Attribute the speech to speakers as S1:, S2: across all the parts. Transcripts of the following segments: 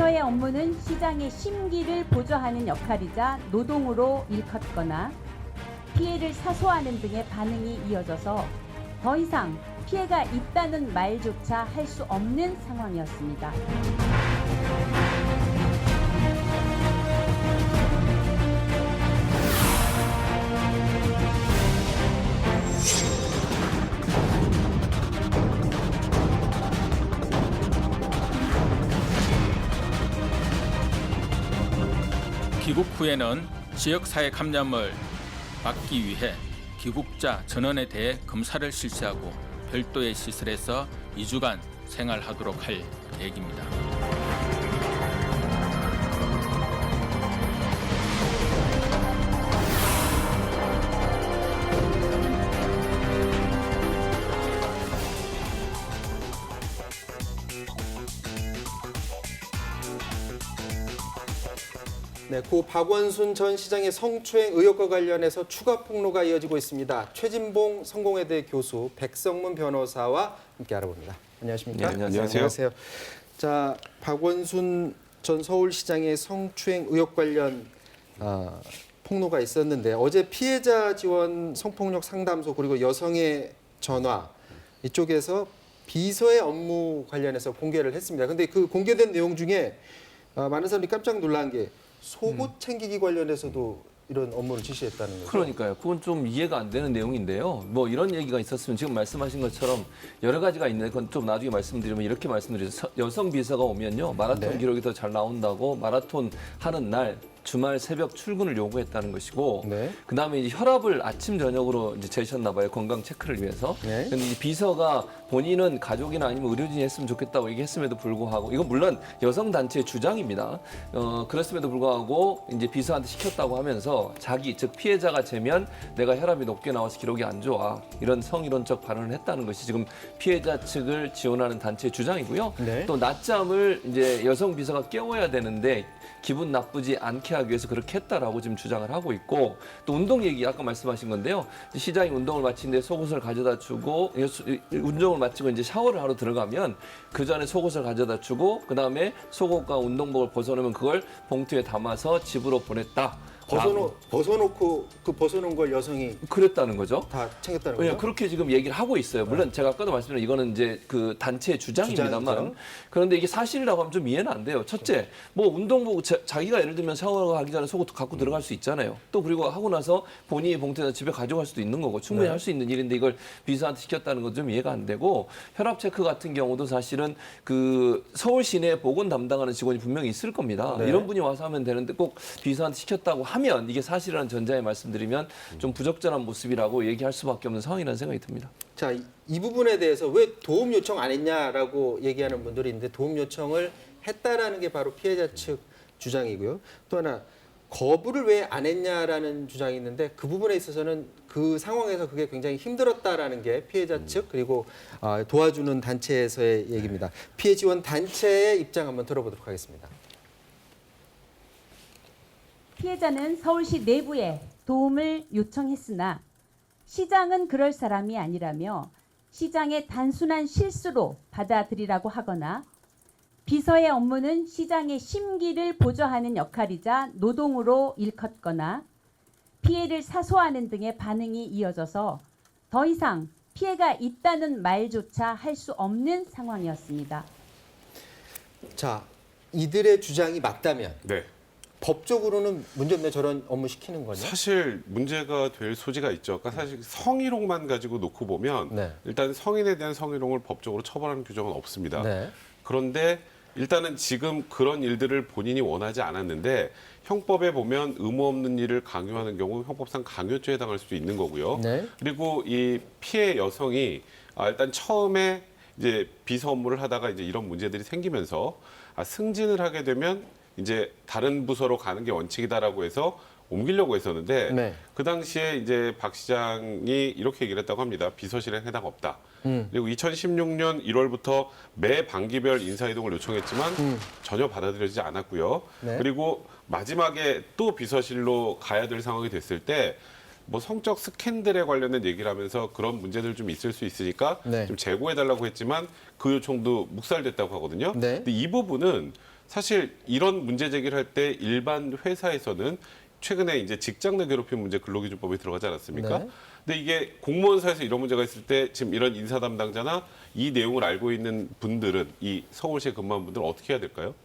S1: 비서의 업무는 시장의 심기를 보좌하는 역할이자 노동으로 일컫거나 피해를 사소하는 등의 반응이 이어져서 더 이상 피해가 있다는 말조차 할 수 없는 상황이었습니다.
S2: 귀국 후에는 지역사회 감염을 막기 위해 귀국자 전원에 대해 검사를 실시하고 별도의 시설에서 2주간 생활하도록 할 계획입니다.
S3: 네, 고 박원순 전 시장의 성추행 의혹과 관련해서 추가 폭로가 이어지고 있습니다. 최진봉 성공회대 교수, 백성문 변호사와 함께 알아봅니다. 안녕하십니까?
S4: 네, 안녕하세요.
S3: 자, 박원순 전 서울시장의 성추행 의혹 관련 폭로가 있었는데 어제 피해자 지원 성폭력 상담소 그리고 여성의 전화 이쪽에서 비서의 업무 관련해서 공개를 했습니다. 근데 그 공개된 내용 중에 많은 사람들이 깜짝 놀란 게 속옷 챙기기 관련해서도 이런 업무를 지시했다는 거죠.
S4: 그러니까요. 그건 좀 이해가 안 되는 내용인데요. 뭐 이런 얘기가 있었으면 지금 말씀하신 것처럼 여러 가지가 있는데 그건 좀 나중에 말씀드리면 이렇게 말씀드리죠. 여성 비서가 오면요. 마라톤
S3: 네.
S4: 기록이 더 잘 나온다고 마라톤 하는 날 주말 새벽 출근을 요구했다는 것이고
S3: 네.
S4: 그다음에 이제 혈압을 아침 저녁으로 이제 재셨나 봐요. 건강 체크를 위해서.
S3: 네.
S4: 근데 이 비서가 본인은 가족이나 아니면 의료진이 했으면 좋겠다고 얘기했음에도 불구하고 이건 물론 여성 단체의 주장입니다. 그랬음에도 불구하고 이제 비서한테 시켰다고 하면서 자기 즉 피해자가 재면 내가 혈압이 높게 나와서 기록이 안 좋아 이런 성희롱적 발언을 했다는 것이 지금 피해자 측을 지원하는 단체의 주장이고요.
S3: 네.
S4: 또 낮잠을 이제 여성 비서가 깨워야 되는데 기분 나쁘지 않게 하기 위해서 그렇게 했다라고 지금 주장을 하고 있고 또 운동 얘기 아까 말씀하신 건데요. 시장이 운동을 마치는데 속옷을 가져다 주고 운동을 마치고 이제 샤워를 하러 들어가면 그 전에 속옷을 가져다 주고 그 다음에 속옷과 운동복을 벗어놓으면 그걸 봉투에 담아서 집으로 보냈다.
S3: 벗어놓고 그 벗어놓은 걸 여성이
S4: 그랬다는 거죠.
S3: 다 챙겼다는
S4: 예,
S3: 거죠.
S4: 그렇게 지금 얘기를 하고 있어요. 물론 제가 아까도 말씀드린 이거는 이제 그 단체의 주장입니다만
S3: 주장이죠.
S4: 그런데 이게 사실이라고 하면 좀 이해는 안 돼요. 첫째, 뭐 운동복 자기가 예를 들면 샤워하기 전에 속옷 갖고 들어갈 수 있잖아요. 또 그리고 하고 나서 본인이 봉투에다 집에 가져갈 수도 있는 거고 충분히
S3: 네.
S4: 할 수 있는 일인데 이걸 비서한테 시켰다는 건 좀 이해가 안 되고 혈압 체크 같은 경우도 사실은 그 서울 시내 보건 담당하는 직원이 분명히 있을 겁니다.
S3: 네.
S4: 이런 분이 와서 하면 되는데 꼭 비서한테 시켰다고 하면 이게 사실이라는 전자에 말씀드리면 좀 부적절한 모습이라고 얘기할 수밖에 없는 상황이라는 생각이 듭니다.
S3: 자, 이 부분에 대해서 왜 도움 요청 안 했냐라고 얘기하는 분들이 있는데 도움 요청을 했다라는 게 바로 피해자 측 주장이고요. 또 하나 거부를 왜 안 했냐라는 주장이 있는데 그 부분에 있어서는 그 상황에서 그게 굉장히 힘들었다라는 게 피해자 측 그리고 도와주는 단체에서의 얘기입니다. 피해 지원 단체의 입장 한번 들어보도록 하겠습니다.
S1: 피해자는 서울시 내부에 도움을 요청했으나 시장은 그럴 사람이 아니라며 시장의 단순한 실수로 받아들이라고 하거나 비서의 업무는 시장의 심기를 보좌하는 역할이자 노동으로 일컫거나 피해를 사소하는 등의 반응이 이어져서 더 이상 피해가 있다는 말조차 할 수 없는 상황이었습니다.
S3: 자, 이들의 주장이 맞다면
S5: 네.
S3: 법적으로는 문제 없네 저런 업무 시키는 거냐?
S5: 사실 문제가 될 소지가 있죠. 그러니까 사실 성희롱만 가지고 놓고 보면
S3: 네.
S5: 일단 성인에 대한 성희롱을 법적으로 처벌하는 규정은 없습니다.
S3: 네.
S5: 그런데 일단은 지금 그런 일들을 본인이 원하지 않았는데 형법에 보면 의무 없는 일을 강요하는 경우 형법상 강요죄에 해당할 수도 있는 거고요.
S3: 네.
S5: 그리고 이 피해 여성이 일단 처음에 이제 비서 업무를 하다가 이제 이런 문제들이 생기면서 승진을 하게 되면 이제 다른 부서로 가는 게 원칙이다라고 해서 옮기려고 했었는데
S3: 네.
S5: 그 당시에 이제 박 시장이 이렇게 얘기를 했다고 합니다. 비서실엔 해당 없다. 그리고 2016년 1월부터 매 반기별 인사이동을 요청했지만 전혀 받아들여지지 않았고요.
S3: 네.
S5: 그리고 마지막에 또 비서실로 가야 될 상황이 됐을 때 뭐 성적 스캔들에 관련된 얘기를 하면서 그런 문제들 좀 있을 수 있으니까
S3: 네.
S5: 좀 재고해달라고 했지만 그 요청도 묵살됐다고 하거든요.
S3: 네.
S5: 근데 이 부분은 사실 이런 문제 제기를 할 때 일반 회사에서는 최근에 이제 직장 내 괴롭힘 문제 근로기준법에 들어가지 않았습니까?
S3: 네.
S5: 근데 이게 공무원 사에서 이런 문제가 있을 때 지금 이런 인사 담당자나 이 내용을 알고 있는 분들은 이 서울시에 근무하는 분들은 어떻게 해야 될까요?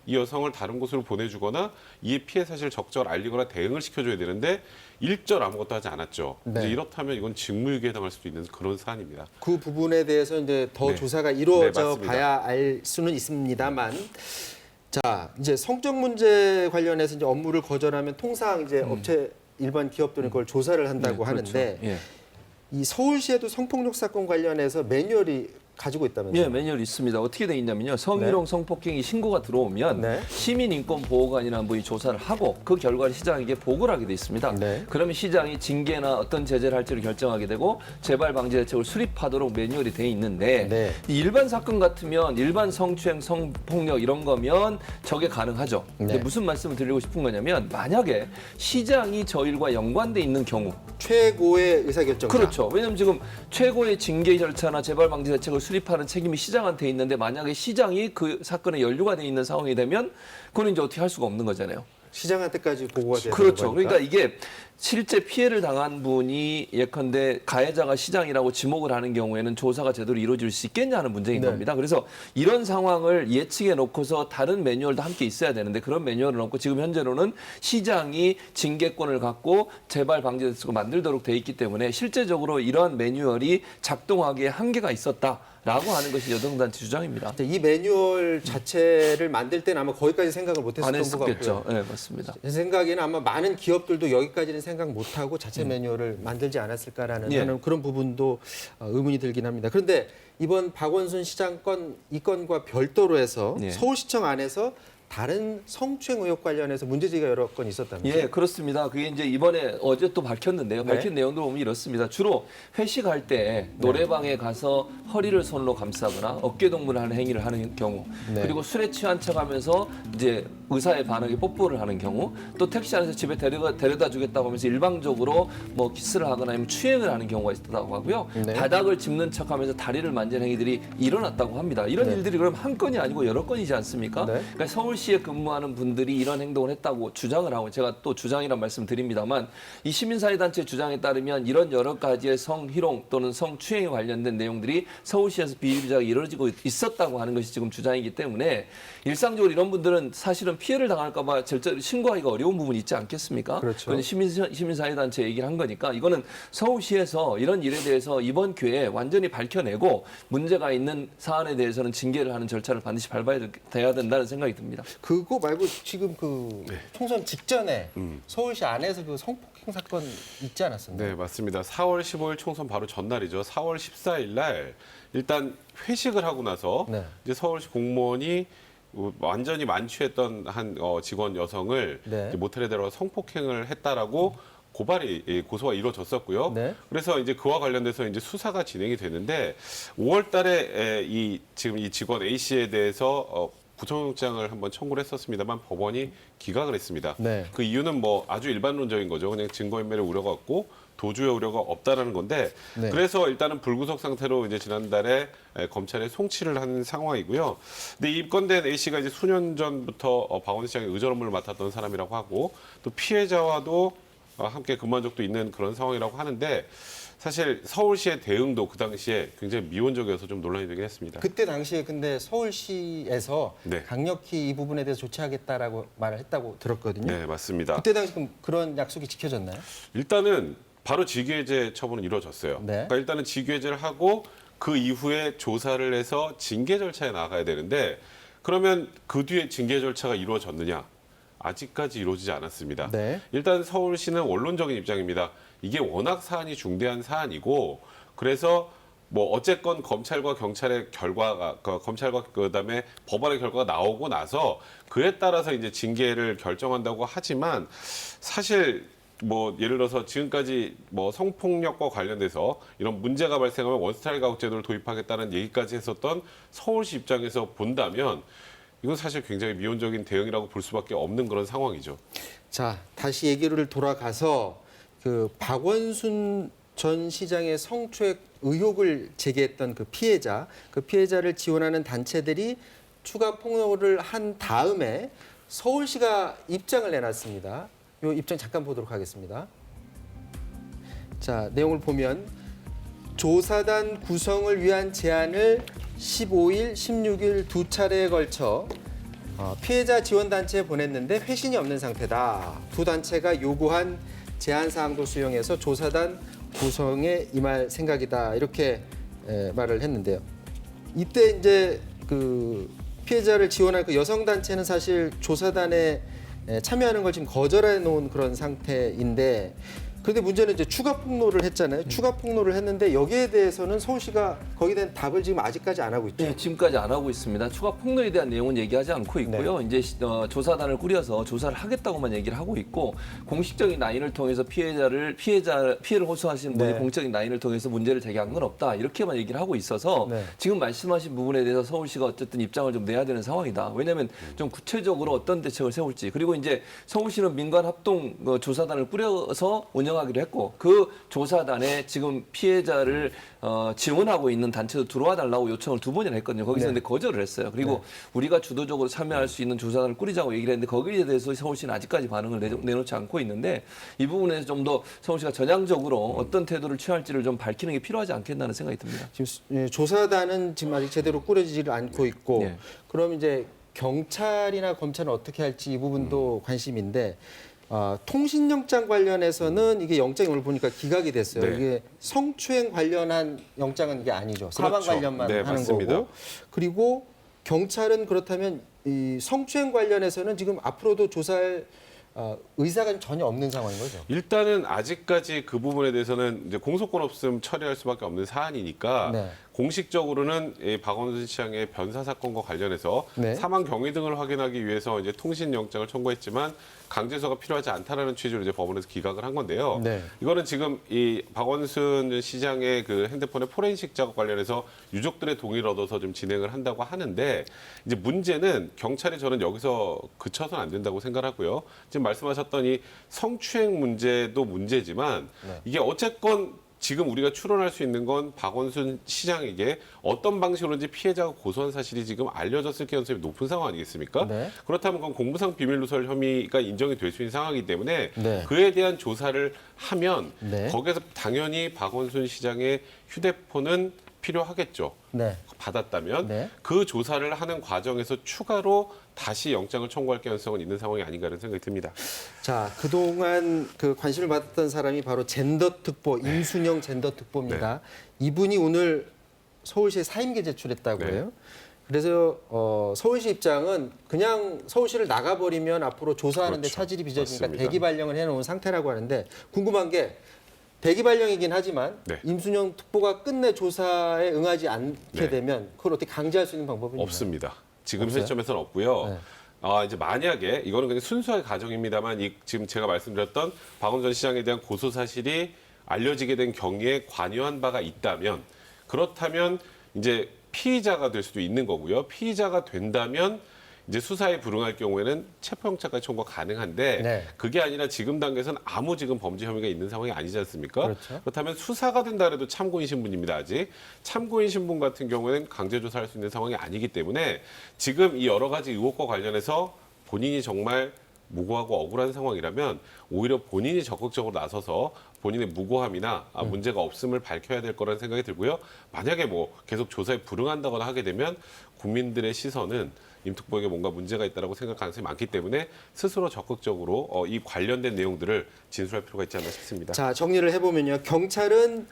S5: 이 여성을 다른 곳으로 보내주거나 이 피해 사실을 적절 알리거나 대응을 시켜줘야 되는데 일절 아무것도 하지 않았죠.
S3: 네.
S5: 이제 이렇다면 이건 직무유기에 해당할 수도 있는 그런 사안입니다.
S3: 그 부분에 대해서 이제 더
S5: 네.
S3: 조사가
S5: 네,
S3: 이루어져
S5: 맞습니다.
S3: 봐야 알 수는 있습니다만, 자 이제 성적 문제 관련해서 이제 업무를 거절하면 통상 이제 업체 일반 기업들은 그걸 조사를 한다고
S4: 네, 그렇죠.
S3: 하는데
S4: 예.
S3: 이 서울시에도 성폭력 사건 관련해서 매뉴얼이 가지고 있다면서요?
S4: 예, 매뉴얼이 있습니다. 어떻게 돼 있냐면요. 성희롱, 성폭행이 신고가 들어오면
S3: 네.
S4: 시민인권보호관이라는 분이 조사를 하고 그 결과를 시장에게 보고를 하게 돼 있습니다.
S3: 네.
S4: 그러면 시장이 징계나 어떤 제재를 할지를 결정하게 되고 재발 방지 대책을 수립하도록 매뉴얼이 돼 있는데
S3: 네.
S4: 이 일반 사건 같으면 일반 성추행, 성폭력 이런 거면 저게 가능하죠. 근데
S3: 네.
S4: 무슨 말씀을 드리고 싶은 거냐면 만약에 시장이 저 일과 연관돼 있는 경우
S3: 최고의 의사결정자.
S4: 그렇죠. 왜냐하면 지금 최고의 징계 절차나 재발 방지 대책을 수립하는 책임이 시장한테 있는데 만약에 시장이 그 사건에 연루가 돼 있는 상황이 되면 그건 이제 어떻게 할 수가 없는 거잖아요.
S3: 시장한테까지 보고가 되는
S4: 그렇죠.
S3: 거니까.
S4: 그러니까 이게 실제 피해를 당한 분이 예컨대 가해자가 시장이라고 지목을 하는 경우에는 조사가 제대로 이루어질 수 있겠냐 하는 문제인
S3: 네.
S4: 겁니다. 그래서 이런 상황을 예측해 놓고서 다른 매뉴얼도 함께 있어야 되는데 그런 매뉴얼은 없고 지금 현재로는 시장이 징계권을 갖고 재발 방지 대책을 만들도록 돼 있기 때문에 실제적으로 이러한 매뉴얼이 작동하기에 한계가 있었다. 라고 하는 것이 여성단체 주장입니다.
S3: 이 매뉴얼 자체를 만들 때는 아마 거기까지 생각을
S4: 안
S3: 못했었던 것
S4: 했었겠죠.
S3: 같고요.
S4: 네, 맞습니다.
S3: 제 생각에는 아마 많은 기업들도 여기까지는 생각 못하고 자체 매뉴얼을 만들지 않았을까라는
S4: 예.
S3: 하는 그런 부분도 의문이 들긴 합니다. 그런데 이번 박원순 시장 이 건과 별도로 해서
S4: 예.
S3: 서울시청 안에서 다른 성추행 의혹 관련해서 문제제기가 여러 건 있었다면서요?
S4: 예, 그렇습니다. 그게 이제 이번에 어제 또 밝혔는데요.
S3: 네.
S4: 밝힌 내용들 보면 이렇습니다. 주로 회식할 때 노래방에 가서 허리를 손으로 감싸거나 어깨 동무를 하는 행위를 하는 경우,
S3: 네.
S4: 그리고 술에 취한 척하면서 이제 의사의 반응에 뽀뽀를 하는 경우, 또 택시 안에서 집에 데려다 주겠다고 하면서 일방적으로 뭐 키스를 하거나 아니면 추행을 하는 경우가 있다고 하고요.
S3: 네.
S4: 바닥을 짚는 척하면서 다리를 만지는 행위들이 일어났다고 합니다. 이런
S3: 네.
S4: 일들이 그럼 한 건이 아니고 여러 건이지 않습니까?
S3: 네.
S4: 그러니까 서울시에 근무하는 분들이 이런 행동을 했다고 주장을 하고 제가 또 주장이란 말씀 드립니다만 이 시민사회단체 주장에 따르면 이런 여러 가지의 성희롱 또는 성추행에 관련된 내용들이 서울시에서 비일비재하게 이루어지고 있었다고 하는 것이 지금 주장이기 때문에 일상적으로 이런 분들은 사실은 피해를 당할까 봐 절대로 신고하기가 어려운 부분이 있지 않겠습니까?
S3: 그렇죠.
S4: 그건 시민사회단체 얘기를 한 거니까 이거는 서울시에서 이런 일에 대해서 이번 기회에 완전히 밝혀내고 문제가 있는 사안에 대해서는 징계를 하는 절차를 반드시 밟아야 돼야 된다는 생각이 듭니다.
S3: 그거 말고 지금 그
S4: 네.
S3: 총선 직전에 서울시 안에서 그 성폭행 사건 있지 않았었나요?
S5: 네, 맞습니다. 4월 15일 총선 바로 전날이죠. 4월 14일 날 일단 회식을 하고 나서
S3: 네.
S5: 이제 서울시 공무원이 완전히 만취했던 한 직원 여성을
S3: 네.
S5: 이제 모텔에 데려가 성폭행을 했다라고 고소가 이루어졌었고요.
S3: 네.
S5: 그래서 이제 그와 관련돼서 이제 수사가 진행이 되는데 5월 달에 지금 이 직원 A 씨에 대해서 구속영장을 한번 청구를 했었습니다만 법원이 기각을 했습니다.
S3: 네.
S5: 그 이유는 뭐 아주 일반론적인 거죠. 그냥 증거인멸의 우려가 없고 도주의 우려가 없다라는 건데
S3: 네.
S5: 그래서 일단은 불구속 상태로 이제 지난달에 검찰에 송치를 한 상황이고요. 근데 입건된 A 씨가 이제 수년 전부터 박원순 시장의 의전 업무를 맡았던 사람이라고 하고 또 피해자와도 함께 근무한 적도 있는 그런 상황이라고 하는데 사실 서울시의 대응도 그 당시에 굉장히 미온적이어서 좀 논란이 되긴 했습니다.
S3: 그때 당시에 근데 서울시에서
S5: 네.
S3: 강력히 이 부분에 대해서 조치하겠다라고 말을 했다고 들었거든요.
S5: 네, 맞습니다.
S3: 그때 당시 그럼 그런 약속이 지켜졌나요?
S5: 일단은 바로 직위해제 처분은 이루어졌어요.
S3: 네.
S5: 그러니까 일단은 직위해제를 하고 그 이후에 조사를 해서 징계 절차에 나가야 되는데 그러면 그 뒤에 징계 절차가 이루어졌느냐? 아직까지 이루어지지 않았습니다.
S3: 네.
S5: 일단 서울시는 원론적인 입장입니다. 이게 워낙 사안이 중대한 사안이고 그래서 뭐 어쨌건 검찰과 경찰의 결과가 검찰과 그다음에 법원의 결과가 나오고 나서 그에 따라서 이제 징계를 결정한다고 하지만 사실 뭐 예를 들어서 지금까지 뭐 성폭력과 관련돼서 이런 문제가 발생하면 원스타일 가옥 제도를 도입하겠다는 얘기까지 했었던 서울시 입장에서 본다면 이건 사실 굉장히 미온적인 대응이라고 볼 수밖에 없는 그런 상황이죠.
S3: 자, 다시 얘기를 돌아가서 그 박원순 전 시장의 성추행 의혹을 제기했던 그 피해자를 지원하는 단체들이 추가 폭로를 한 다음에 서울시가 입장을 내놨습니다. 이 입장 잠깐 보도록 하겠습니다. 자, 내용을 보면 조사단 구성을 위한 제안을 15일, 16일 두 차례에 걸쳐 피해자 지원단체에 보냈는데 회신이 없는 상태다. 두 단체가 요구한 제안 사항도 수용해서 조사단 구성에 임할 생각이다. 이렇게 말을 했는데요. 이때 이제 그 피해자를 지원할 그 여성 단체는 사실 조사단에 참여하는 걸 지금 거절해 놓은 그런 상태인데, 그런데 문제는 이제 추가 폭로를 했잖아요. 추가 폭로를 했는데 여기에 대해서는 서울시가 거기에 대한 답을 지금 아직까지 안 하고 있죠.
S4: 네, 지금까지 안 하고 있습니다. 추가 폭로에 대한 내용은 얘기하지 않고 있고요. 이제 조사단을 꾸려서 조사를 하겠다고만 얘기를 하고 있고, 공식적인 라인을 통해서 피해를 호소하시는 분이
S3: 네.
S4: 공적인 라인을 통해서 문제를 제기한 건 없다. 이렇게만 얘기를 하고 있어서
S3: 네.
S4: 지금 말씀하신 부분에 대해서 서울시가 어쨌든 입장을 좀 내야 되는 상황이다. 왜냐하면 좀 구체적으로 어떤 대책을 세울지, 그리고 이제 서울시는 민간 합동 조사단을 꾸려서 운영하기로 했고, 그 조사단에 지금 피해자를 지원하고 있는 단체도 들어와 달라고 요청을 2번이나 했거든요. 거기서
S3: 네.
S4: 근데 거절을 했어요. 그리고 우리가 주도적으로 참여할 수 있는 조사단을 꾸리자고 얘기를 했는데, 거기에 대해서 서울시는 아직까지 반응을 내놓지 않고 있는데, 이 부분에서 좀 더 서울시가 전향적으로 어떤 태도를 취할지를 좀 밝히는 게 필요하지 않겠나는 생각이 듭니다.
S3: 지금 조사단은 지금 아직 제대로 꾸려지지를 않고 있고,
S4: 네.
S3: 그럼 이제 경찰이나 검찰은 어떻게 할지 이 부분도 관심인데, 통신영장 관련해서는 이게 영장이 오늘 보니까 기각이 됐어요.
S5: 네.
S3: 이게 성추행 관련한 영장은 이게 아니죠. 사망
S5: 그렇죠.
S3: 관련만
S5: 네,
S3: 하는
S5: 맞습니다.
S3: 거고. 그리고 경찰은 그렇다면 이 성추행 관련해서는 지금 앞으로도 조사할 의사가 전혀 없는 상황인 거죠.
S5: 일단은 아직까지 그 부분에 대해서는 이제 공소권 없음 처리할 수밖에 없는 사안이니까
S3: 네.
S5: 공식적으로는 이 박원순 시장의 변사 사건과 관련해서
S3: 네.
S5: 사망 경위 등을 확인하기 위해서 이제 통신 영장을 청구했지만 강제소가 필요하지 않다라는 취지로 이제 법원에서 기각을 한 건데요.
S3: 네.
S5: 이거는 지금 이 박원순 시장의 그 핸드폰의 포렌식 작업 관련해서 유족들의 동의를 얻어서 좀 진행을 한다고 하는데, 이제 문제는 경찰이 저는 여기서 그쳐서는 안 된다고 생각하고요. 지금 말씀하셨던 이 성추행 문제도 문제지만
S3: 네.
S5: 이게 어쨌건 지금 우리가 추론할 수 있는 건 박원순 시장에게 어떤 방식으로든지 피해자가 고소한 사실이 지금 알려졌을 가능성이 높은 상황 아니겠습니까?
S3: 네.
S5: 그렇다면 그건 공무상 비밀 누설 혐의가 인정이 될 수 있는 상황이기 때문에
S3: 네.
S5: 그에 대한 조사를 하면
S3: 네.
S5: 거기에서 당연히 박원순 시장의 휴대폰은 필요하겠죠.
S3: 네.
S5: 받았다면
S3: 네.
S5: 그 조사를 하는 과정에서 추가로 다시 영장을 청구할 가능성은 있는 상황이 아닌가라는 생각이 듭니다.
S3: 자, 그동안 그 관심을 받았던 사람이 바로 젠더특보, 임순영 젠더특보입니다. 이분이 오늘 서울시에 사임계 제출했다고
S5: 네.
S3: 해요. 그래서 서울시 입장은 그냥 서울시를 나가버리면 앞으로 조사하는 데
S5: 그렇죠.
S3: 차질이 빚어지니까
S5: 맞습니다.
S3: 대기 발령을 해놓은 상태라고 하는데, 궁금한 게 대기 발령이긴 하지만
S5: 네.
S3: 임순영 특보가 끝내 조사에 응하지 않게
S5: 네.
S3: 되면 그걸 어떻게 강제할 수 있는 방법이 있나요?
S5: 없습니다. 지금
S3: 없어요?
S5: 시점에서는 없고요.
S3: 네.
S5: 이제 만약에 이거는 그냥 순수한 가정입니다만, 지금 제가 말씀드렸던 박원순 시장에 대한 고소 사실이 알려지게 된 경위에 관여한 바가 있다면, 그렇다면 이제 피의자가 될 수도 있는 거고요. 피의자가 된다면 이제 수사에 불응할 경우에는 체포영장까지 청구가 가능한데,
S3: 네.
S5: 그게 아니라 지금 단계에서는 아무 지금 범죄 혐의가 있는 상황이 아니지 않습니까?
S3: 그렇죠.
S5: 그렇다면 수사가 된다 해도 참고인 신분입니다. 아직 참고인 신분 같은 경우에는 강제 조사할 수 있는 상황이 아니기 때문에 지금 이 여러 가지 의혹과 관련해서 본인이 정말 무고하고 억울한 상황이라면 오히려 본인이 적극적으로 나서서 본인의 무고함이나 문제가 없음을 밝혀야 될 거라는 생각이 들고요. 만약에 뭐 계속 조사에 불응한다거나 하게 되면 국민들의 시선은 임특보에게 뭔가 문제가 있다고 생각할 가능성이 많기 때문에 스스로 적극적으로 이 관련된 내용들을 진술할 필요가 있지 않나 싶습니다.
S3: 자, 정리를 해보면요. 경찰은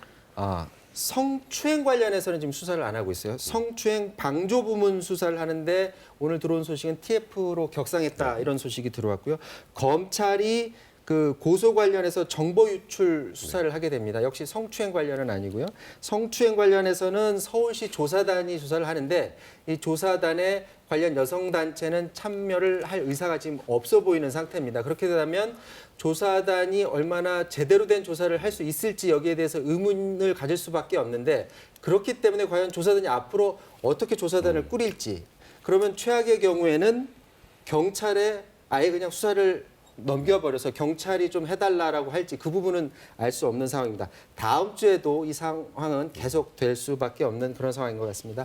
S3: 성추행 관련해서는 지금 수사를 안 하고 있어요. 성추행 방조 부문 수사를 하는데 오늘 들어온 소식은 TF로 격상했다, 이런 소식이 들어왔고요. 검찰이 그 고소 관련해서 정보 유출 수사를 하게 됩니다. 역시 성추행 관련은 아니고요. 성추행 관련해서는 서울시 조사단이 조사를 하는데, 이 조사단에 관련 여성단체는 참여를 할 의사가 지금 없어 보이는 상태입니다. 그렇게 되면 조사단이 얼마나 제대로 된 조사를 할 수 있을지 여기에 대해서 의문을 가질 수밖에 없는데, 그렇기 때문에 과연 조사단이 앞으로 어떻게 조사단을 꾸릴지, 그러면 최악의 경우에는 경찰에 아예 그냥 수사를 넘겨버려서 경찰이 좀 해달라라고 할지, 그 부분은 알 수 없는 상황입니다. 다음 주에도 이 상황은 계속될 수밖에 없는 그런 상황인 것 같습니다.